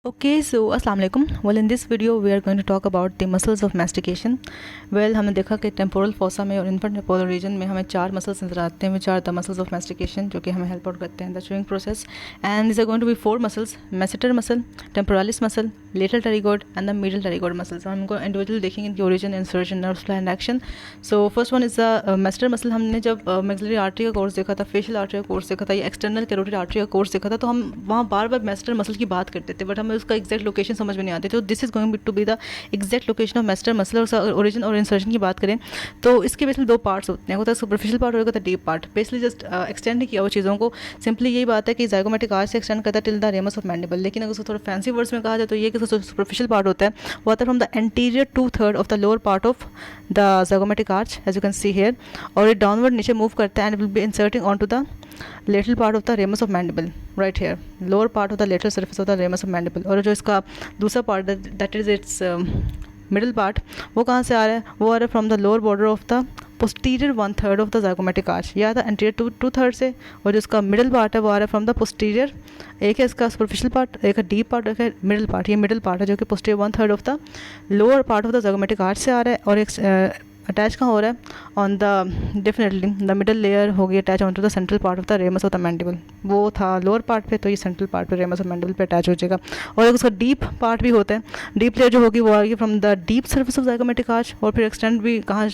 Okay, so अस्सलाम वालेकुम. Well, in this video we are going to talk about the muscles of mastication. Well, हमने देखा कि temporal fossa में और इन्फर टेम्पोरल रीजन में हमें 4 मसल्स नजर आते हैं, which are the muscles of mastication, जो कि हमें हेल्प आउट करते हैं the chewing process. And these are going to be 4 muscles: masseter muscle, temporalis muscle, lateral pterygoid and the medial pterygoid muscles. हम इनको इंडिविजुअल देखेंगे, इनकी origin, insertion, nerve supply and action. So first one is the masseter muscle. हमने जब maxillary artery का course देखा था, facial artery का कोर्स देखा था, या एक्सटर्नल कैरोटिड आर्टरी का कोर्स देखा था, तो हम वहाँ बार बार masseter muscle की बात करते थे, बट हमें उसका एग्जैक्ट लोकेशन समझ में नहीं आती. तो this is going to be the exact location of masseter muscle. और ओरिजिन और इंसर्शन की बात करें तो इसके बेसिकली 2 पार्ट्स होते हैं, होता है सुपरफिशियल पार्ट और होता है deep part. Basically just extend नहीं किया वो चीज़ों को. सिंपली यही बात है कि जाइगोमेटिक आर्च से एक्सटेंड करता है till the ramus of mandible. लेकिन अगर उसको थोड़ा फैंसी वर्ड्स में कहा जाए तो ये कि सुपरफिशियल पार्ट होता है वो आता है from the anterior 2/3 of the lower part of the zygomatic arch, as you can see here. और ये डाउनवर्ड नीचे मूव करता है and will be inserting on to the lateral part of the ramus of mandible, right here, lower part of the lateral surface of the ramus of mandible. और जो इसका दूसरा part that is its middle part, वो कहाँ से आ रहा है? वो आ रहा है from the lower border of the posterior 1/3 of the zygomatic arch, या था anterior 2/3 से. और जो इसका middle part है वो आ रहा है from the posterior, एक है इसका superficial part, एक है deep part, एक है middle part. ये middle part है जो कि posterior 1/3 of the lower part of the zygomatic arch से आ रहा है. और एक अटैच कहाँ हो रहा है? On the definitely the middle layer होगी attach on to the central part of the ramus of the mandible. वो था लोअर पार्ट पे, तो ये सेंट्रल पार्ट पे रेमस ऑफ मैंडिबल पे अटैच हो जाएगा. और उसका डीप पार्ट भी होता है. डीप लेयर जो होगी वो आएगी from the deep surface of zygomatic arch, और फिर एक्सटेंड भी कहाँ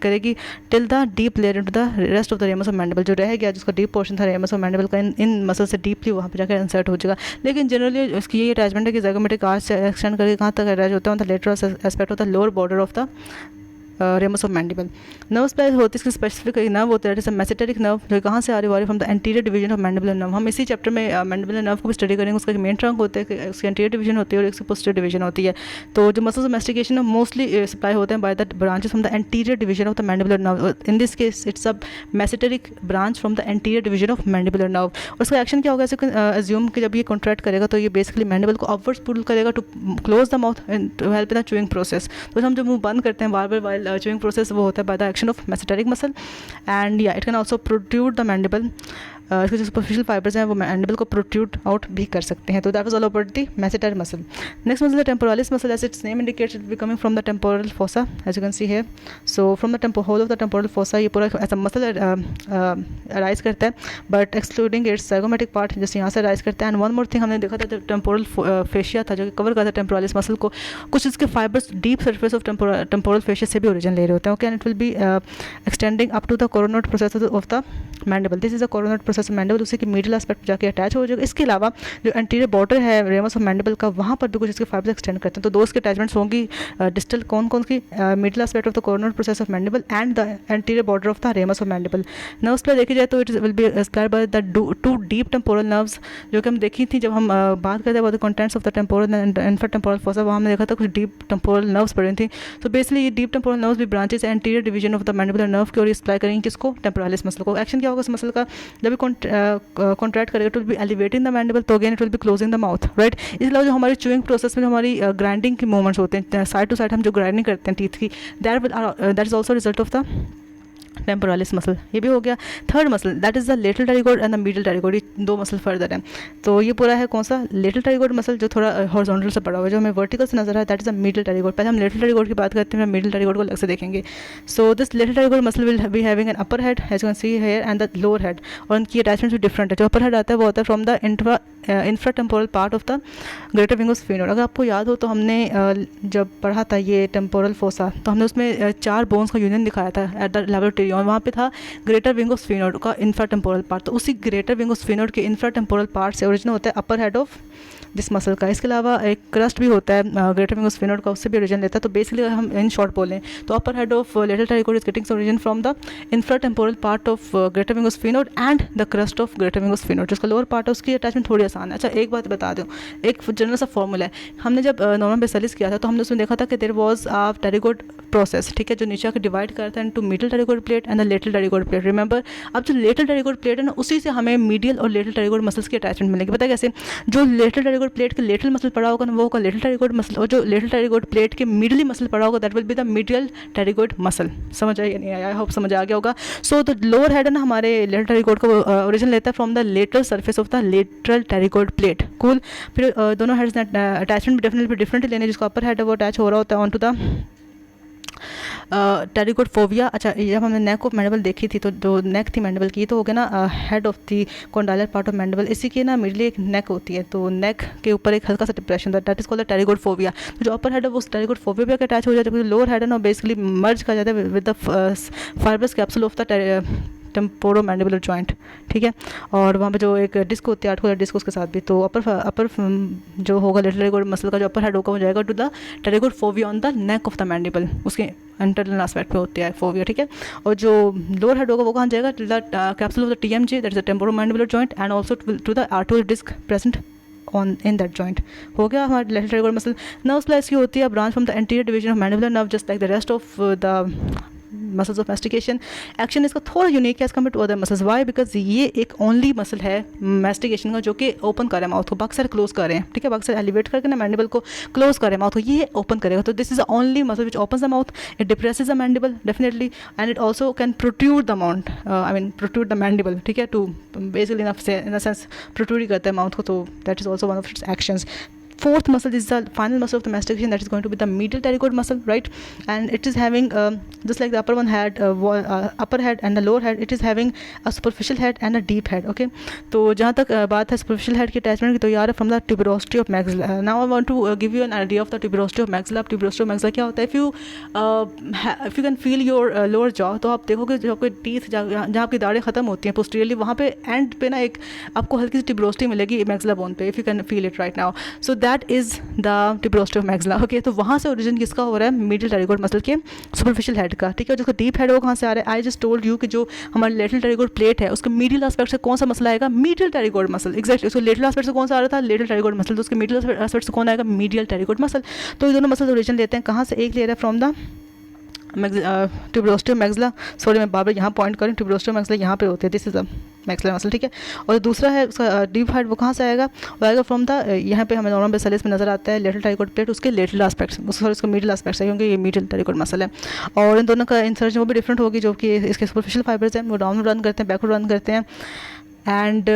करेगी? Till the deep layer into the rest of the ramus of mandible. जो रह गया जिसका डीप पोर्शन था रेमस ऑफ मैंडिबल का, इन मसल से डीपली वहाँ पे जाकर इंसर्ट हो जाएगा. लेकिन जनरली इसकी यही अटैचमेंट है कि जाइगोमेटिक आर्च से एक्सटेंड करके कहाँ तक अटैच होता है? The lateral aspect of the lower border of the ramus of mandible. Nerve supply होती है इसकी स्पेसिफिक नर्व होता है, जैसे मैसेटेरिक नर्व, जो कहाँ से आ रही है? From the anterior division of mandibular nerve. हम इसी चैप्टर में मैंडिबुलर नर्व को भी स्टडी करेंगे. उसका मेन ट्रंक होता है कि उसकी एंटीरियर डिवीजन होती है और एक पोस्टीरियर डिवीजन होती है. तो जो muscles of mastication mostly supply होते हैं by the branches from the anterior division of the mandibular nerve. In this case it's a masseteric branch from the anterior division of mandibular nerve. और उसका action क्या होगा? ऐसे assume कि जब ये कॉन्ट्रैक्ट करेगा तो ये बेसिकली मैंडिबल को अपवर्ड्स पुल करेगा to close the mouth to help in the chewing process. तो हम जो मुंह बंद करते हैं बार बार वाइल च्यूइंग प्रोसेस, वो होता है by the action of mesenteric muscle. And yeah, it can also protrude the mandible. इसके जो सुपरफिशियल फाइबर्स हैं वो मैंडिबल को प्रोट्रूड आउट भी कर सकते हैं. तो that was all about the masseter muscle. Next muscle the temporalis muscle. As its name indicates, it be coming from the temporal fossa, as you can see here. So from the whole of the temporal fossa ये पूरा ऐसा muscle arise करता है, but excluding its zygomatic part, जैसे यहाँ से arise करता है. एंड वन मोर थिंग, हमने देखा था टेम्पोरल फेशिया था जो कि कवर करता है टेम्पोरालिस मसल को. कुछ इसके fibres deep surface of temporal fascia से भी ओरिजिन ले रहे होते हैं. Okay, and it will be extending up to the coronoid process of the mandible. This is a coronoid process of mandible. उसी के मिडिल एस्पेक्ट जाके अटैच हो जाएगा. इसके अलावा जो एंटीरियर बॉर्डर है रेमस ऑफ मैंडिबल का, वहाँ पर भी कुछ इसके फाइबर्स एक्सटेंड करते हैं. तो 2 इसके अटैचमेंट्स होंगी. डिस्टल कौन की? Middle aspect of the coronoid process of mandible and the anterior border of the ramus of mandible. Nerves पर देखी जाए तो it will be supplied by the 2 deep temporal nerves, जो कि हम देखी थी जब हम बात करते हैं the contents of the temporal and infratemporal fossa. वहाँ हमने देखा था कुछ डीप टेम्पोरल नर्व्स पड़ी थी. तो बेसिकली ये डीप टेम्पोरल नर्व्स भी branches anterior division of the mandibular nerve की, और ये सप्लाई करेंगे किसको? टेम्पोरालिस मसल को. एक्शन क्या होगा इस मसल का? जब भी कॉन्ट्रैक्ट करेगा तो will be elevating the mandible, तो again it will be closing the mouth, right. इसके अलावा जो हमारी च्यूइंग प्रोसेस में हमारी ग्राइंडिंग के मूवमेंट्स होते हैं, साइड टू साइड हम जो ग्राइंडिंग करते हैं टीथ की, that is also result of the temporalis muscle. ये भी हो गया. Third muscle, that is the lateral pterygoid and the medial pterygoid. ये 2 मसल फर्दर हैं. तो ये पूरा है कौन सा? लेटरल टेरिगोइड मसल, जो थोड़ा हॉरिजॉन्टल से पड़ा हुआ है, जो हमें वर्टिकल से नजर है, that is the medial pterygoid. पहले हम लेटरल टेरिगोइड की बात करते हैं, मीडियल टेरिगोइड को अलग से देखेंगे. So this lateral pterygoid muscle will be having an upper head, as you can see here, and the lower head. और उनकी अटैचमेंट भी डिफरेंट है. जो अपर हेड आता है वो होता है from the infratemporal part of the greater wing of sphenoid. अगर आपको याद हो तो हमने जब पढ़ा था ये टेम्पोरल फोसा, तो हमने उसमें 4 बोन्स का यूनियन दिखाया था एट द लेबोरेटरी, और वहाँ पे था ग्रेटर विंग ऑफ स्फीनोइड का इंफ्राटेम्पोरल पार्ट. तो उसी ग्रेटर विंग ऑफ स्फीनोइड के इंफ्राटेम्पोरल पार्ट से ओरिजिन होता है अपर हेड ऑफ दिस मसल का. इसके अलावा एक क्रस्ट भी होता है ग्रेटर विंग ऑफ स्फीनोइड का, उससे भी ओरिजिन लेता है. तो बेसिकली अगर हम इन शॉर्ट बोलें तो upper head of lateral pterygoid is getting origin from the infratemporal part of greater wing of sphenoid and the crest of greater wing of sphenoid. जिसका लोअर पार्ट है उसकी अटैचमेंट थोड़ी आसान है. अच्छा, एक बात बता दूँ, एक जनरल सा फॉर्मूला है. हमने जब नॉर्मल बेसिलिस किया था तो हमने उसमें देखा था कि there was a pterygoid process, ठीक है, जो नीचे आकर डिवाइड करता है into middle pterygoid plate and the lateral pterygoid plate. Remember, अब जो लेटरल टेरिगोइड प्लेट है ना, उसी से हमें मीडियल और लेटरल टेरिगोइड मसल्स की अटैचमेंट मिलेगी. पता है कैसे? जो लेटरल टेरिगोइड टेरिगोइड प्लेट के लेटरल मसल पड़ा होगा ना, वो होगा लेटरल टेरिगोइड मसल, और जो लेटरल टेरिगोइड प्लेट के मिडली मसल पड़ा होगा that will be the medial pterygoid muscle. समझ आया नहीं आया? आई होप समझ आ गया होगा। सो द लोअर हेड है ना हमारे लेटरल टेरिगोइड का ओरिजिन लेता है from the lateral surface of the lateral pterygoid plate. Cool. फिर दोनों हेड्स अटैचमेंट डेफिनेटली डिफरेंट लेने, जिसको अपर हेड है वो अटैच हो रहा होता है on to the pterygoid fovea. अच्छा, जब हमने नेक ऑफ मैंडिबल देखी थी तो जो नेक थी मैंडिबल की तो हो गया ना head of the condylar part of mandible, इसी की ना मिडली एक नेक होती है, तो नेक के ऊपर एक हल्का सा depression that is called the pterygoid fovea. तो जो अपर हेड है वो टेरिगोइड फोविया पे अटैच हो जाता है, लोअर हेड है ना बेसिकली मर्ज कर जाता है with the fibrous capsule of the temporomandibular joint. ठीक है, और वहाँ पे जो एक डिस्क होती है आर्टिकुलर डिस्क उसके साथ भी, तो अपर जो होगा लेटरल टेरिगोइड मसल का जो अपर हेड होगा वो जाएगा to the pterygoid fovea on the neck of the mandible, उसके इंटरनल एस्पेक्ट पे होती है फोविया। ठीक है, और जो लोअर हेड होगा वो कहाँ जाएगा to the capsule of the TMJ that is the temporomandibular joint and also to the articular disc present on in that joint. हो गया हमारे lateral pterygoid muscle. Nerve supply की होती है branch from the anterior division of mandibular nerve just like the rest of the muscles of mastication. Action इसका थोड़ा unique है as compare to other muscles. Why? Because ये एक only muscle है mastication का जो कि ओपन करे माउथ को, बाकी सारे क्लोज कर रहे हैं। ठीक है, बाकी सारे एलिवेट करके ना मैंडिबल को क्लोज करे माउथ को, ये ओपन करेगा। तो this is the only muscle which opens the mouth, it depresses the mandible definitely and it also can protrude the mouth, I mean protrude the mandible. ठीक है, to basically in the sense protrude ही करता है mouth को, तो that is also one of its actions. Fourth muscle is the final muscle of the mastication, that is going to be the medial pterygoid muscle, right? And it is having just like the upper one had upper head and the lower head, it is having a superficial head and a deep head. Okay, तो जहाँ तक बात है superficial head की attachment की, तो यार from the tuberosity of maxilla. Now I want to give you an idea of the tuberosity of maxilla. Tuberosity of maxilla क्या होता है? If you can feel your lower jaw, तो आप देखोगे जो आपके teeth जहाँ आपकी दाढ़ें खत्म होती हैं posteriorly, वहाँ पे end पे ना एक आपको हल्की सी tuberosity मिलेगी maxilla bone पे, if you can feel it right now. So that is the tuberosity of maxilla. Okay, तो वहाँ से ओरिजिन किसका हो रहा है? मीडियल टेरिगोइड मसल के सुपरफिशियल हेड का। ठीक है, जो डीप हेड है वो कहाँ से आ रहा है? आई जस्ट टोल्ड यू कि जो हमारी लेटरल टेरिगोइड प्लेट है उसके मीडियल एस्पेक्ट से कौन सा मसल आएगा? Medial pterygoid muscle. एक्जैक्टली, उसको लेटरल एस्पेक्ट से कौन सा आ रहा था? लेटरल टेरिगोइड मसल, तो उसके मीडियल एस्पेक्ट से कौन आएगा? Medial pterygoid muscle. तो ये दोनों मसल ओरिजिन लेते हैं कहाँ से? एक ले रहा है from the tuberosity of maxilla, sorry मैं बार बार यहाँ पॉइंट करूँ, tuberosity of maxilla यहाँ पे होते हैं, this is the maxilla muscle. ठीक है, और दूसरा है उसका डीप हेड, वो कहाँ से आएगा? वो आएगा फ्रॉम द यहाँ पे हमें नॉर्मल बेसिलिस में नजर आता है लेटरल टेरिगोइड प्लेट, उसके लेटरल एस्पेक्ट्स, उसका मिडिल एस्पेक्ट्स है क्योंकि ये मिडिल टेरिगोइड मसल है। और इन दोनों का इंसर्शन वो भी डिफरेंट होगी, जो कि इसके सुपरफिशियल फाइबर्स हैं वो डाउनवर्ड रन करते हैं, बैकवर्ड रन करते हैं एंड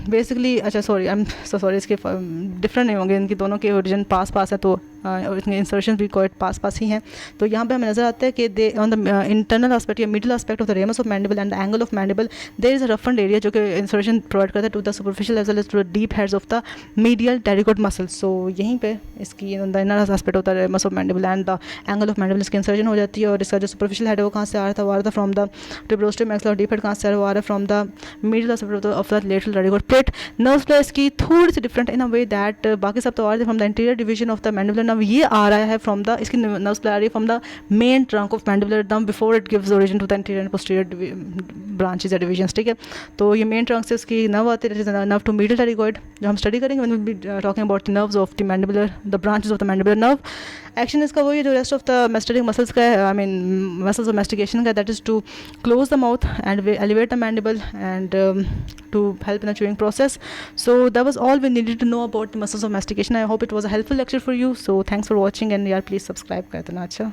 बेसिकली अच्छा sorry I am so sorry, इसके डिफरेंट नहीं होंगे, इनकी दोनों के ओरिजिन पास पास है, तो इसके इंसर्शन भी क्वाइट पास पास ही हैं। तो यहाँ पे हमें नजर आता है कि they on the internal aspect या middle aspect of the ramus of mandible and the angle of mandible there is a roughened area जो कि इंसर्शन प्रोवाइड करता है to the superficial as well as to the deep heads of the medial pterygoid muscle. So यहीं पे इसकी the inner aspect of the ramus of mandible and the angle of mandible इसकी insertion हो जाती है, और इसका जो सुपरफिशियल हेड है वो कहाँ से आ रहा था? वो आ रहा था from the tuberosity of maxilla, और डीप हेड कहाँ से आ रहा है? वो आ रहा है from the middle aspect of the lateral pterygoid plate. Nerve supply इसकी थोड़ी सी different in a way that बाकी सब तो आ रहे थे from the interior division of the mandibular nerve, ये आ रहा है फ्रॉम द इसकी नर्व सप्लाई आ रही है from the main trunk of mandibular nerve before it gives origin to the interior and posterior branches या डिवीजंस। ठीक है, तो ये मेन ट्रंक से इसकी नर्व आती है, नर्व टू मीडियल टेरिगोइड, जो हम स्टडी करेंगे when we be talking about the nerves of the mandibular, the branches of the mandibular nerve. Action इसका वही है जो rest of the mastic muscles का है, I mean muscles of mastication का, that is to close the mouth and elevate the mandible and to help in the chewing process. So that was all we needed to know about the muscles of mastication. I hope it was a helpful lecture for you. So thanks for watching and yeah, please subscribe कर देना। अच्छा।